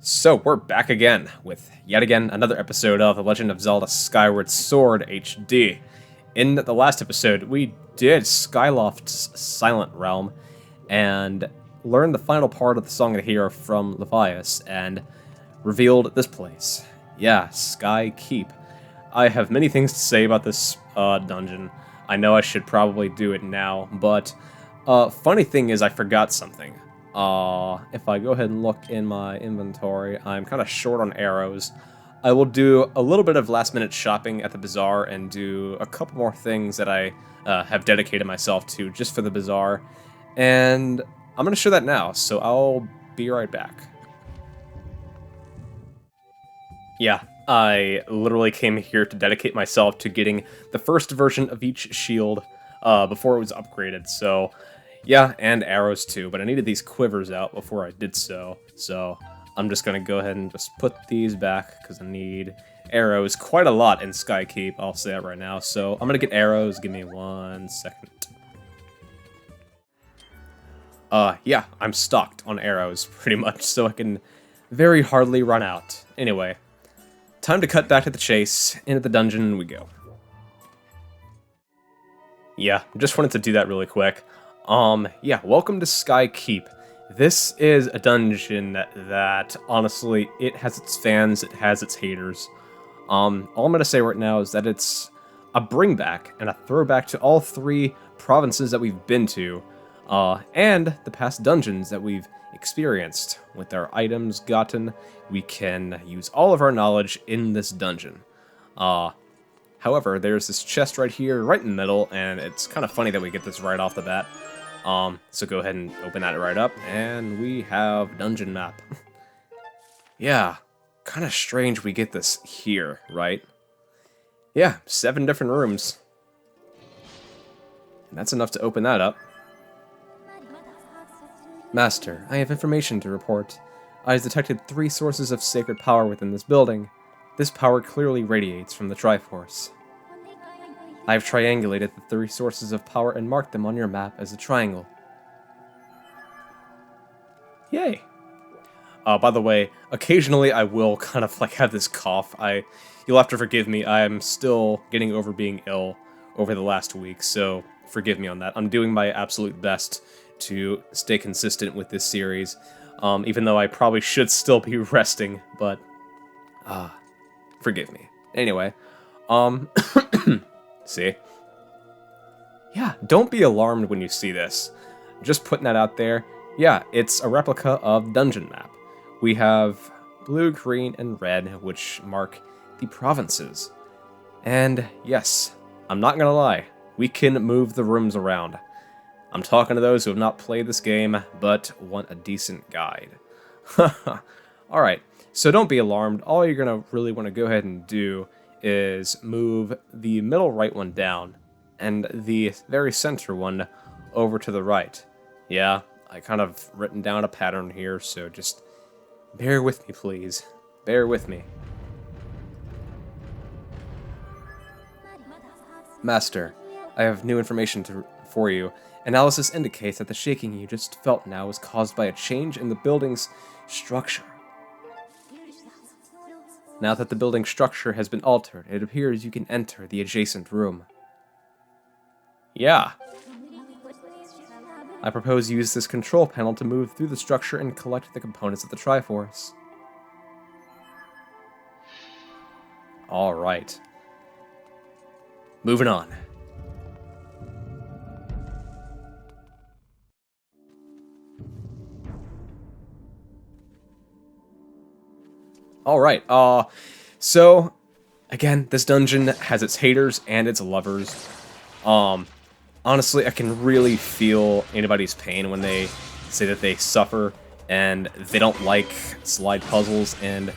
So we're back again with yet again another episode of The Legend of Zelda Skyward Sword HD. In the last episode, we did Skyloft's Silent Realm and learned the final part of the Song of the Hero from Levias and revealed this place. Yeah, Sky Keep. I have many things to say about this dungeon. I know I should probably do it now, but funny thing is I forgot something. If I go ahead and look in my inventory, I'm kind of short on arrows. I will do a little bit of last-minute shopping at the bazaar and do a couple more things that I have dedicated myself to just for the bazaar. And I'm going to show that now, so I'll be right back. Yeah, I literally came here to dedicate myself to getting the first version of each shield before it was upgraded, so... Yeah, and arrows too, but I needed these quivers out before I did so. So I'm just going to go ahead and just put these back, because I need arrows quite a lot in Skykeep, I'll say that right now. So I'm going to get arrows, give me 1 second. Yeah, I'm stocked on arrows, pretty much, so I can very hardly run out. Anyway, time to cut back to the chase, into the dungeon we go. Yeah, just wanted to do that really quick. Yeah, welcome to Sky Keep. This is a dungeon that, honestly, it has its fans, it has its haters. All I'm gonna say right now is that it's a bringback and a throwback to all 3 provinces that we've been to, and the past dungeons that we've experienced. With our items gotten, we can use all of our knowledge in this dungeon. However, there's this chest right here, right in the middle, and it's kind of funny that we get this right off the bat. So go ahead and open that right up, and we have dungeon map. Yeah, kind of strange we get this here, right? Yeah, 7 different rooms. And that's enough to open that up. Master, I have information to report. I have detected 3 sources of sacred power within this building. This power clearly radiates from the Triforce. I have triangulated the 3 sources of power and marked them on your map as a triangle. Yay! By the way, occasionally I will kind of like have this cough. You'll have to forgive me. I'm still getting over being ill over the last week, so forgive me on that. I'm doing my absolute best to stay consistent with this series, even though I probably should still be resting, but forgive me. Anyway, see? Yeah, don't be alarmed when you see this. Just putting that out there. Yeah, it's a replica of Dungeon Map. We have blue, green, and red, which mark the provinces. And yes, I'm not gonna lie, we can move the rooms around. I'm talking to those who have not played this game, but want a decent guide. Alright, so don't be alarmed. All you're gonna really want to go ahead and do is move the middle right one down, and the very center one over to the right. Yeah, I kind of written down a pattern here, so just bear with me, please. Bear with me. Master, I have new information for you. Analysis indicates that the shaking you just felt now is caused by a change in the building's structure. Now that the building structure has been altered, it appears you can enter the adjacent room. Yeah. I propose you use this control panel to move through the structure and collect the components of the Triforce. Alright. Moving on. Alright, so, again, this dungeon has its haters and its lovers. Honestly, I can really feel anybody's pain when they say that they suffer and they don't like slide puzzles, and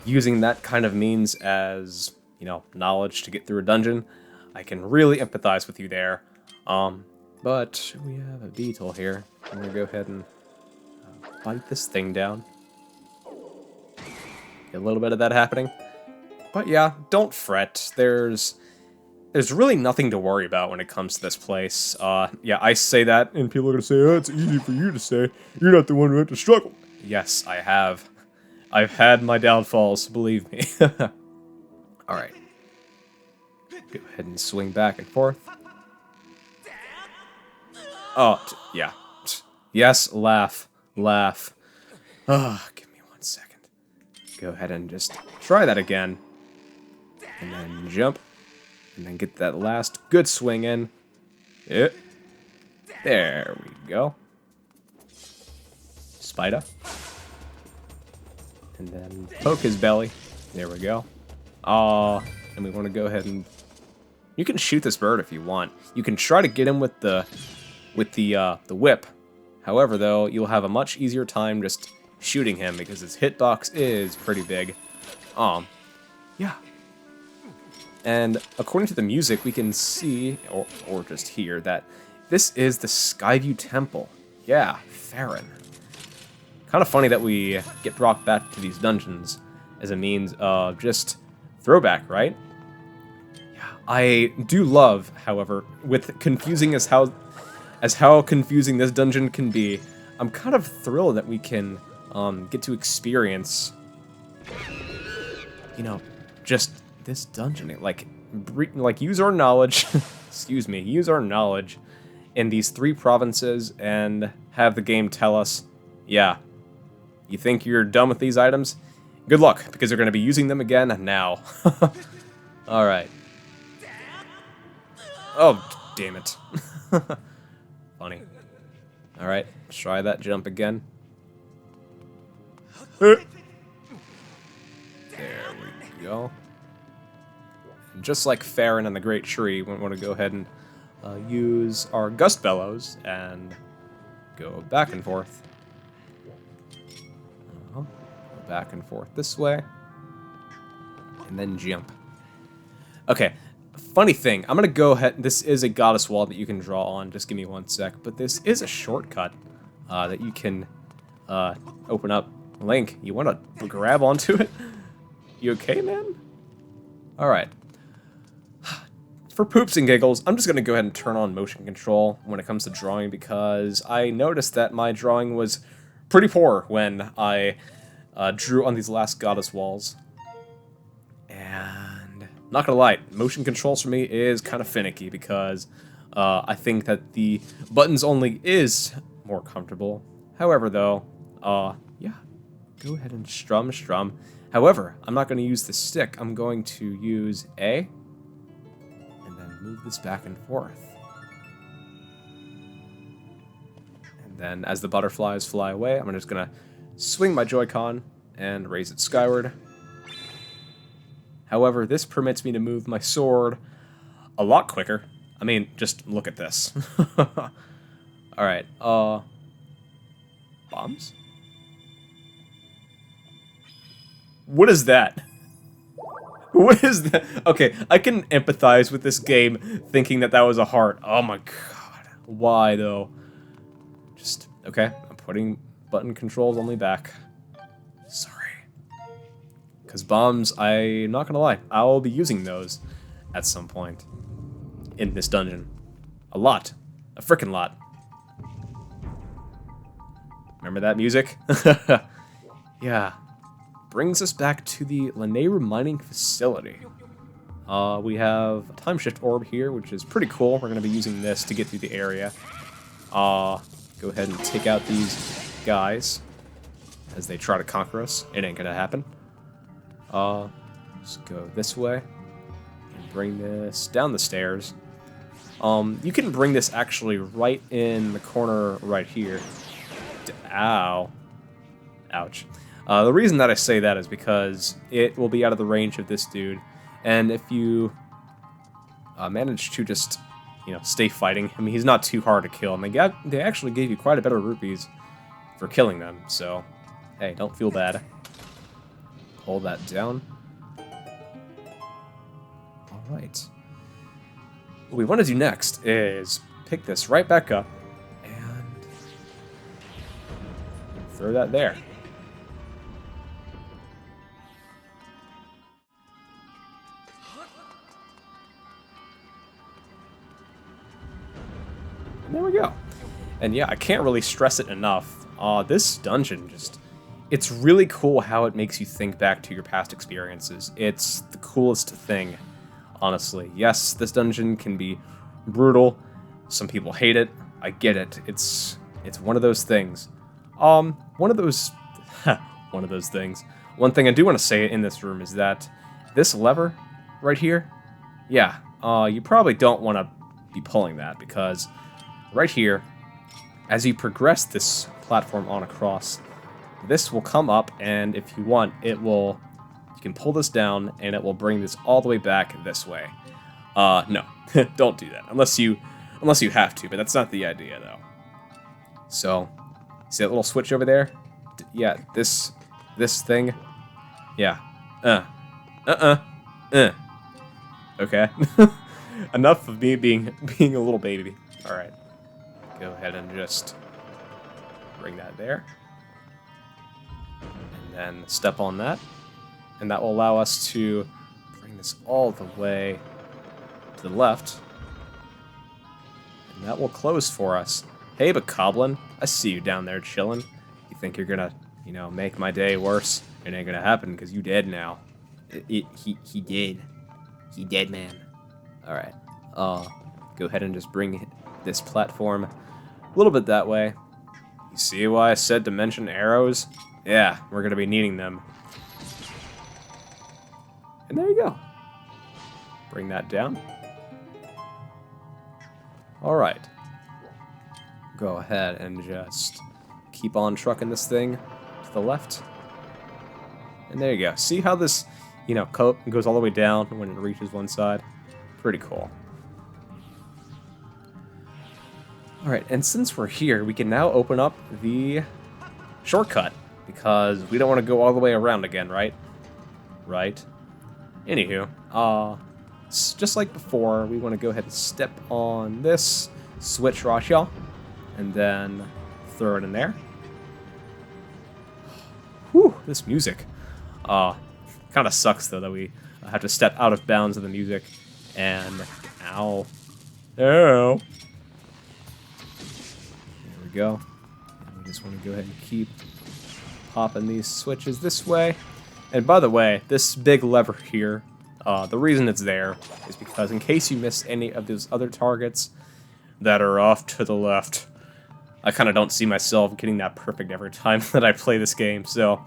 using that kind of means as, you know, knowledge to get through a dungeon. I can really empathize with you there. But we have a beetle here. I'm gonna go ahead and bite this thing down. A little bit of that happening. But yeah, don't fret. There's really nothing to worry about when it comes to this place. Yeah, I say that, and people are gonna say, oh, it's easy for you to say. You're not the one who had to struggle. Yes, I have. I've had my downfalls, believe me. Alright. Go ahead and swing back and forth. Oh, yeah. Yes, laugh. Laugh. Ah, give me 1 second. Go ahead and just try that again. And then jump. And then get that last good swing in. There we go. Spider. And then poke his belly. There we go. And we want to go ahead and... You can shoot this bird if you want. You can try to get him with the whip. However, though, you'll have a much easier time just shooting him because his hitbox is pretty big. Yeah. And according to the music, we can see, or just hear, that this is the Skyview Temple. Yeah, Farron. Kind of funny that we get brought back to these dungeons as a means of just throwback, right? Yeah, I do love, however, with confusing as how confusing this dungeon can be, I'm kind of thrilled that we can get to experience, you know, just this dungeon. Like use our knowledge, excuse me, use our knowledge in these 3 provinces and have the game tell us, yeah, you think you're done with these items? Good luck, because you're going to be using them again now. Alright. Oh, damn it. Funny. Alright, try that jump again. There we go. And just like Farron and the Great Tree, we want to go ahead and use our Gust Bellows and go back and forth. Go back and forth this way. And then jump. Okay. Funny thing, I'm going to go ahead, this is a goddess wall that you can draw on, just give me 1 sec, but this is a shortcut that you can open up. Link, you want to grab onto it? You okay, man? Alright. For poops and giggles, I'm just going to go ahead and turn on motion control when it comes to drawing, because I noticed that my drawing was pretty poor when I drew on these last goddess walls. And not gonna lie, motion controls for me is kind of finicky because I think that the buttons only is more comfortable. However, though, yeah, go ahead and strum. However, I'm not going to use the stick. I'm going to use A, and then move this back and forth. And then as the butterflies fly away, I'm just going to swing my Joy-Con and raise it skyward. However, this permits me to move my sword a lot quicker. I mean, just look at this. Alright, bombs? What is that? What is that? Okay, I can empathize with this game thinking that that was a heart. Oh my god. Why, though? Just, okay, I'm putting button controls only back. Sorry. Because bombs, I'm not gonna lie, I'll be using those at some point in this dungeon. A lot. A frickin' lot. Remember that music? Yeah. Brings us back to the Lanayru mining facility. We have a time shift orb here, which is pretty cool. We're going to be using this to get through the area. Go ahead and take out these guys as they try to conquer us. It ain't going to happen. Let's go this way and bring this down the stairs. You can bring this actually right in the corner right here. Ow. Ouch. The reason that I say that is because it will be out of the range of this dude, and if you manage to just, you know, stay fighting, I mean, he's not too hard to kill, and they actually gave you quite a bit of rupees for killing them, so, hey, don't feel bad. Hold that down. Alright. What we want to do next is pick this right back up, and throw that there. And there we go. And yeah, I can't really stress it enough. This dungeon just It's really cool how it makes you think back to your past experiences. It's the coolest thing, honestly. Yes, this dungeon can be brutal. Some people hate it. I get it. It's one of those things. One of those one of those things. One thing I do want to say in this room is that this lever right here, yeah, you probably don't want to be pulling that, because right here, as you progress this platform on across, this will come up, and if you want, you can pull this down, and it will bring this all the way back this way. No, don't do that, unless you have to, but that's not the idea, though. So, see that little switch over there? Yeah, this thing. Yeah. Okay. Enough of me being a little baby. All right. Go ahead and just bring that there. And then step on that. And that will allow us to bring this all the way to the left. And that will close for us. Hey, Bokoblin, I see you down there chilling. You think you're gonna, make my day worse? It ain't gonna happen, because you dead now. He did. He dead, man. Alright. Go ahead and just bring this platform a little bit that way. You see why I said to mention arrows? Yeah, we're gonna be needing them. And there you go. Bring that down. Alright. Go ahead and just keep on trucking this thing to the left. And there you go. See how this, coat goes all the way down when it reaches one side? Pretty cool. Alright, and since we're here, we can now open up the shortcut, because we don't want to go all the way around again, right? Right. Anywho, just like before, we want to go ahead and step on this switch right here, and then throw it in there. Whew, this music. Kind of sucks, though, that we have to step out of bounds of the music, and... Ow. Ow. There we go. And we just want to go ahead and keep popping these switches this way. And by the way, this big lever here, the reason it's there is because in case you miss any of those other targets that are off to the left, I kind of don't see myself getting that perfect every time that I play this game. So,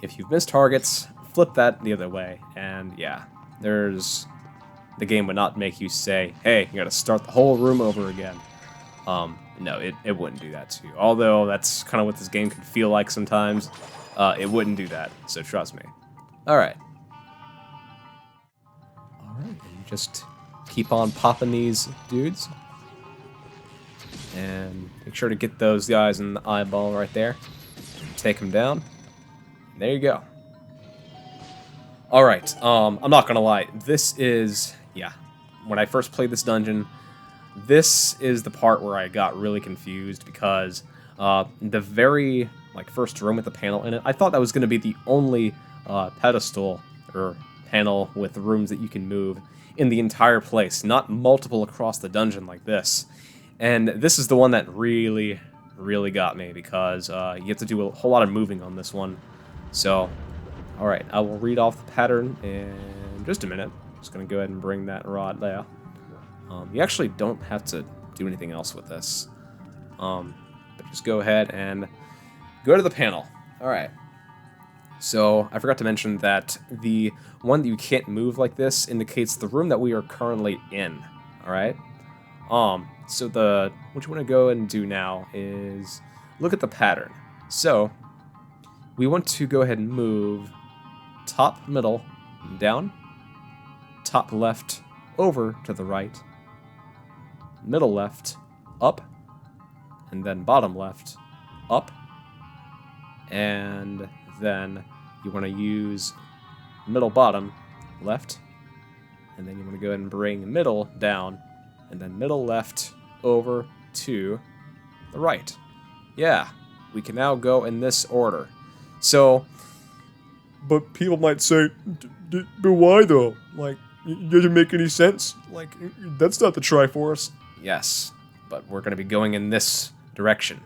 if you've missed targets, flip that the other way. And yeah, the game would not make you say, hey, you gotta start the whole room over again. No, it wouldn't do that to you. Although that's kind of what this game can feel like sometimes. It wouldn't do that, so trust me. Alright. Alright, and just keep on popping these dudes. And make sure to get those guys in the eyeball right there. Take them down. And there you go. Alright, I'm not gonna lie. This is, when I first played this dungeon, this is the part where I got really confused, because the very first room with the panel in it, I thought that was going to be the only pedestal or panel with rooms that you can move in the entire place, not multiple across the dungeon like this. And this is the one that really, really got me, because you have to do a whole lot of moving on this one. So, alright, I will read off the pattern in just a minute. Just going to go ahead and bring that rod there. You actually don't have to do anything else with this. But just go ahead and go to the panel. Alright. So, I forgot to mention that the one that you can't move like this indicates the room that we are currently in. Alright? So what you want to go and do now is look at the pattern. So, we want to go ahead and move top, middle, down, top left, over to the right, middle left, up, and then bottom left, up, and then you want to use middle bottom, left, and then you want to go ahead and bring middle down, and then middle left over to the right. Yeah, we can now go in this order. So, but people might say, but why though? It doesn't make any sense. That's not the Triforce. Yes, but we're going to be going in this direction.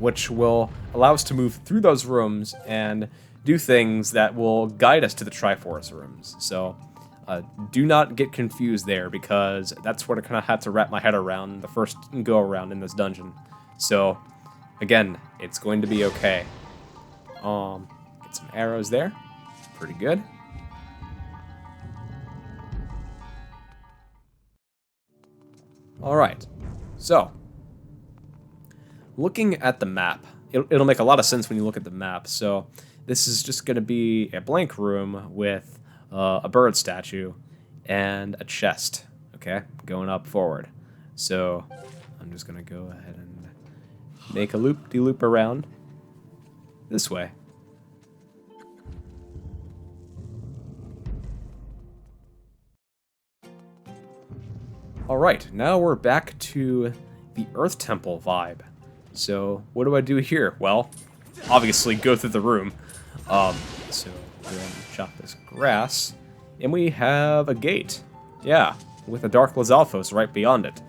which will allow us to move through those rooms and do things that will guide us to the Triforce rooms. So do not get confused there, because that's what I kind of had to wrap my head around the first go around in this dungeon. So again, it's going to be okay. Get some arrows there. Pretty good. Alright, so looking at the map, it'll make a lot of sense when you look at the map. So this is just going to be a blank room with a bird statue and a chest, okay, going up forward. So I'm just going to go ahead and make a loop-de-loop around this way. Alright, now we're back to the Earth Temple vibe. So, what do I do here? Well, obviously go through the room. So, go ahead and chop this grass. And we have a gate. Yeah, with a Dark Lizalfos right beyond it.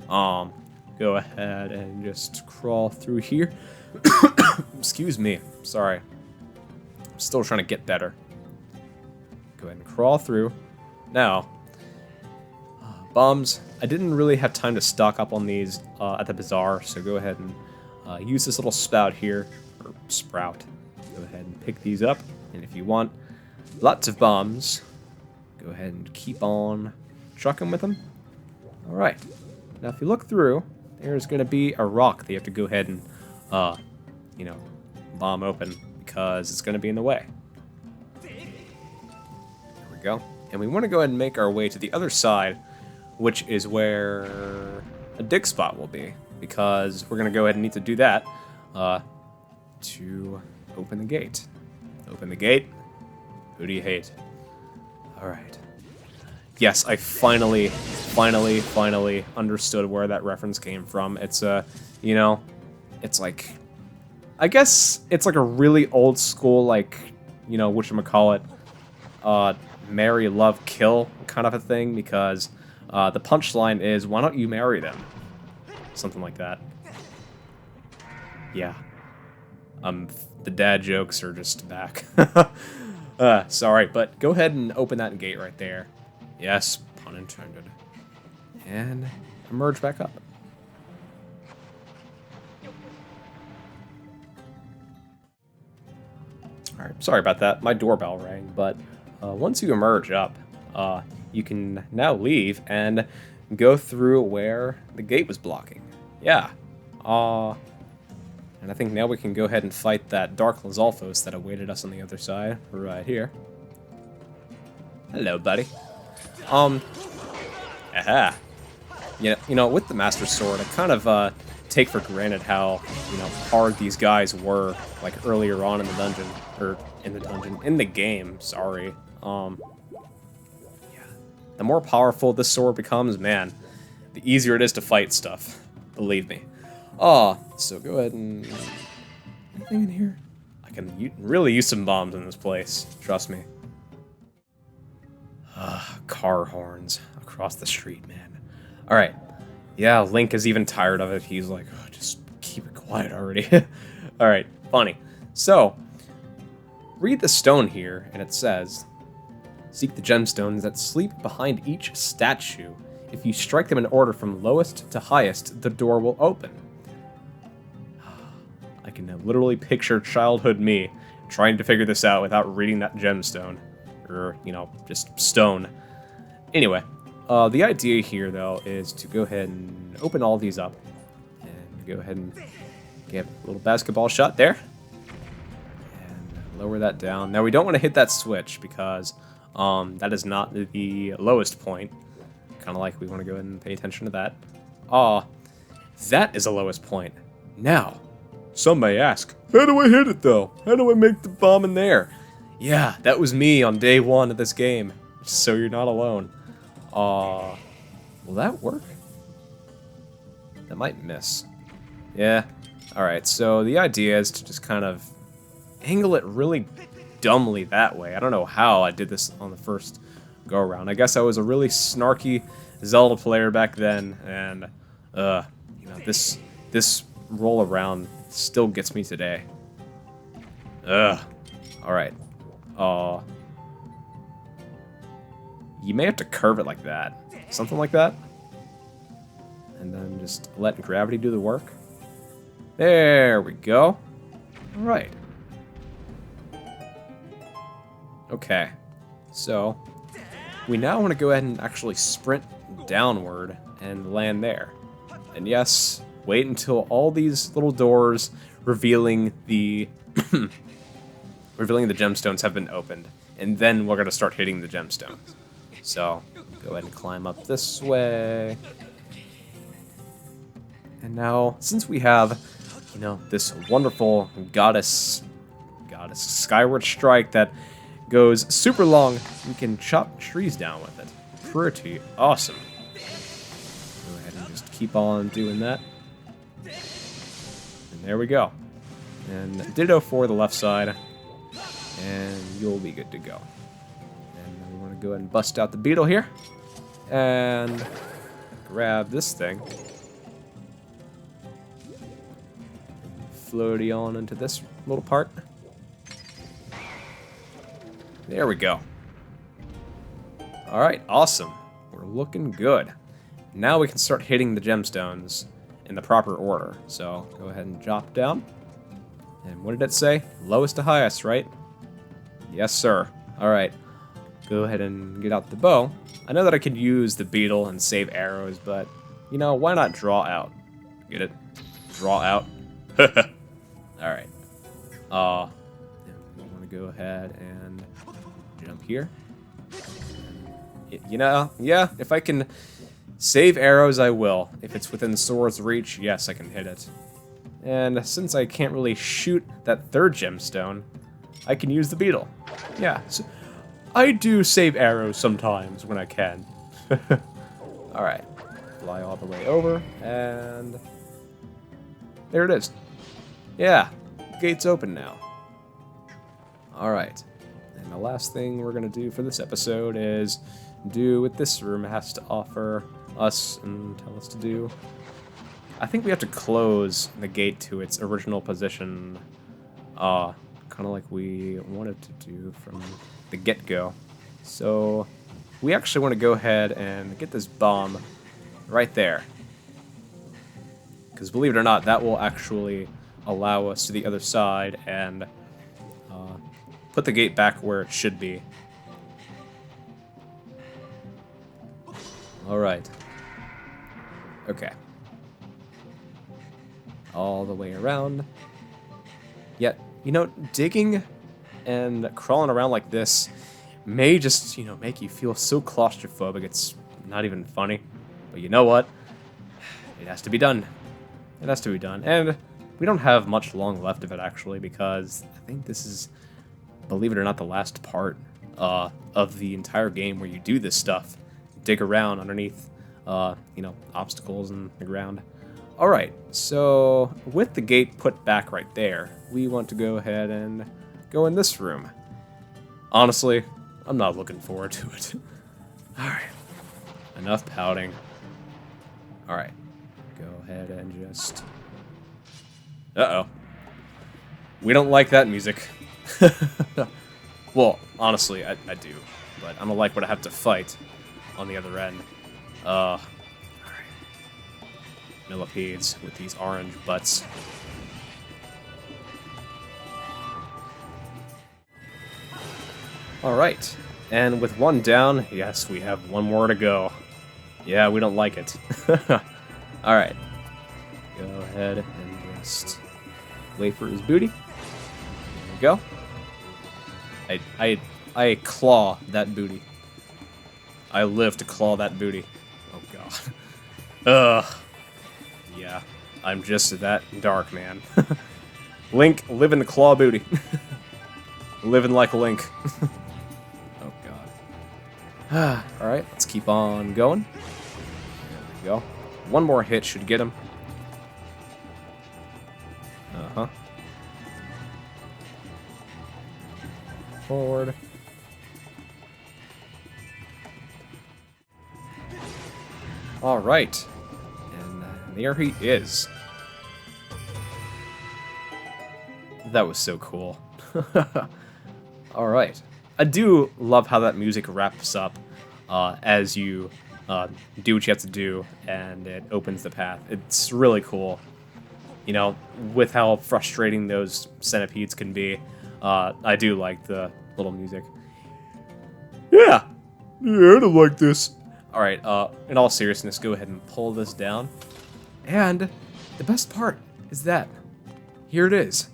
Go ahead and just crawl through here. Excuse me, sorry. I'm still trying to get better. Go ahead and crawl through. Now, bombs. I didn't really have time to stock up on these at the bazaar, so go ahead and use this little spout here, or sprout. Go ahead and pick these up, and if you want lots of bombs, go ahead and keep on trucking with them. Alright, now if you look through, there's going to be a rock that you have to go ahead and, bomb open, because it's going to be in the way. There we go. And we want to go ahead and make our way to the other side, which is where a dig spot will be, because we're going to go ahead and need to do that to open the gate. Open the gate. Who do you hate? Alright. Yes, I finally understood where that reference came from. It's, it's like, I guess it's like a really old school, like, whatchamacallit, marry, love, kill kind of a thing, because the punchline is, why don't you marry them? Something like that. Yeah. The dad jokes are just back. Sorry, but go ahead and open that gate right there. Yes, pun intended. And emerge back up. Alright, sorry about that. My doorbell rang, but once you emerge up, you can now leave and go through where the gate was blocking. Yeah. And I think now we can go ahead and fight that Dark Lizalfos that awaited us on the other side, right here. Hello, buddy. Aha. Yeah, with the Master Sword, I kind of take for granted how, hard these guys were, like, earlier on in the dungeon, or in the game, sorry. Yeah. The more powerful this sword becomes, man, the easier it is to fight stuff. Believe me. So go ahead and... anything in here? I can really use some bombs in this place. Trust me. Car horns across the street, man. Alright. Yeah, Link is even tired of it. He's like, oh, just keep it quiet already. Alright, funny. So, read the stone here, and it says, seek the gemstones that sleep behind each statue. If you strike them in order from lowest to highest, the door will open. I can literally picture childhood me trying to figure this out without reading that gemstone. Or, just stone. Anyway, the idea here, though, is to go ahead and open all these up. And go ahead and get a little basketball shot there. And lower that down. Now, we don't want to hit that switch, because that is not the lowest point. Kind of like we want to go ahead and pay attention to that. That is the lowest point. Now, some may ask, how do I hit it, though? How do I make the bomb in there? Yeah, that was me on day one of this game. So you're not alone. Will that work? That might miss. Yeah. Alright, so the idea is to just kind of angle it really dumbly that way. I don't know how I did this on the first go-around. I guess I was a really snarky Zelda player back then, and, this roll-around Still gets me today. Ugh. Alright. You may have to curve it like that. Something like that. And then just let gravity do the work. There we go. Alright. Okay. So, we now want to go ahead and actually sprint downward and land there. And yes, wait until all these little doors revealing the gemstones have been opened. And then we're going to start hitting the gemstones. So, go ahead and climb up this way. And now, since we have, you know, this wonderful goddess Skyward Strike that goes super long, we can chop trees down with it. Pretty awesome. Go ahead and just keep on doing that. And there we go. And ditto for the left side. And you'll be good to go. And then we want to go ahead and bust out the beetle here. And grab this thing. Floaty on into this little part. There we go. Alright, awesome. We're looking good. Now we can start hitting the gemstones in the proper order. So, go ahead and drop down. And what did it say? Lowest to highest, right? Yes, sir. Alright. Go ahead and get out the bow. I know that I could use the beetle and save arrows, but, you know, why not draw out? Get it? Draw out. Alright. We want to go ahead and jump here. You know, yeah, if I can save arrows, I will. If it's within sword's reach, yes, I can hit it. And since I can't really shoot that third gemstone, I can use the beetle. Yeah, so I do save arrows sometimes when I can. Alright, fly all the way over, and there it is. Yeah, gate's open now. Alright, and the last thing we're going to do for this episode is do what this room has to offer us and tell us to do. I think we have to close the gate to its original position, kind of like we wanted to do from the get-go. So we actually want to go ahead and get this bomb right there. Because believe it or not, that will actually allow us to the other side and put the gate back where it should be. Alright. Okay. All the way around. Yet, you know, digging and crawling around like this may just, you know, make you feel so claustrophobic it's not even funny. But you know what? It has to be done. It has to be done. And we don't have much long left of it, actually, because I think this is, believe it or not, the last part of the entire game where you do this stuff. Dig around underneath, you know, obstacles in the ground. Alright, so with the gate put back right there, we want to go ahead and go in this room. Honestly, I'm not looking forward to it. Alright, enough pouting. Alright, go ahead and just... Uh-oh. We don't like that music. Well, honestly, I do, but I don't like what I have to fight on the other end. Alright. Millipedes with these orange butts. Alright, and with one down, yes, we have one more to go. Yeah, we don't like it. Alright. Go ahead and just wait for his booty. There we go. I claw that booty. I live to claw that booty. Oh god. Yeah, I'm just that dark, man. Link, living the claw booty. Living like Link. Oh god. Alright, let's keep on going. There we go. One more hit should get him. Uh-huh. Forward. Alright. And there he is. That was so cool. Alright. I do love how that music wraps up as you do what you have to do, and it opens the path. It's really cool. You know, with how frustrating those centipedes can be, I do like the little music. Yeah, I don't like this. Alright, in all seriousness, go ahead and pull this down. And the best part is that here it is.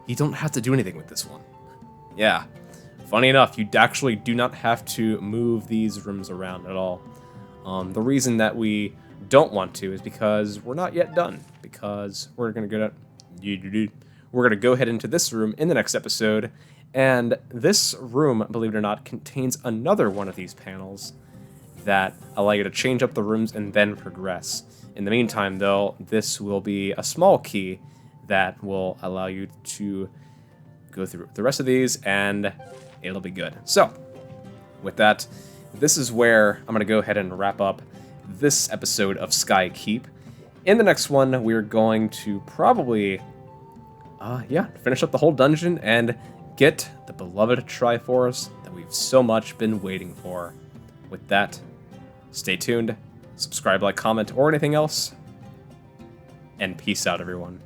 You don't have to do anything with this one. Yeah, funny enough, you actually do not have to move these rooms around at all. The reason that we don't want to is because we're not yet done. Because we're gonna go ahead into this room in the next episode, and this room, believe it or not, contains another one of these panels that allow you to change up the rooms and then progress. In the meantime, though, this will be a small key that will allow you to go through the rest of these, and it'll be good. So, with that, this is where I'm going to go ahead and wrap up this episode of Sky Keep. In the next one, we're going to probably, finish up the whole dungeon and get the beloved Triforce that we've so much been waiting for. With that, stay tuned, subscribe, like, comment, or anything else, and peace out, everyone.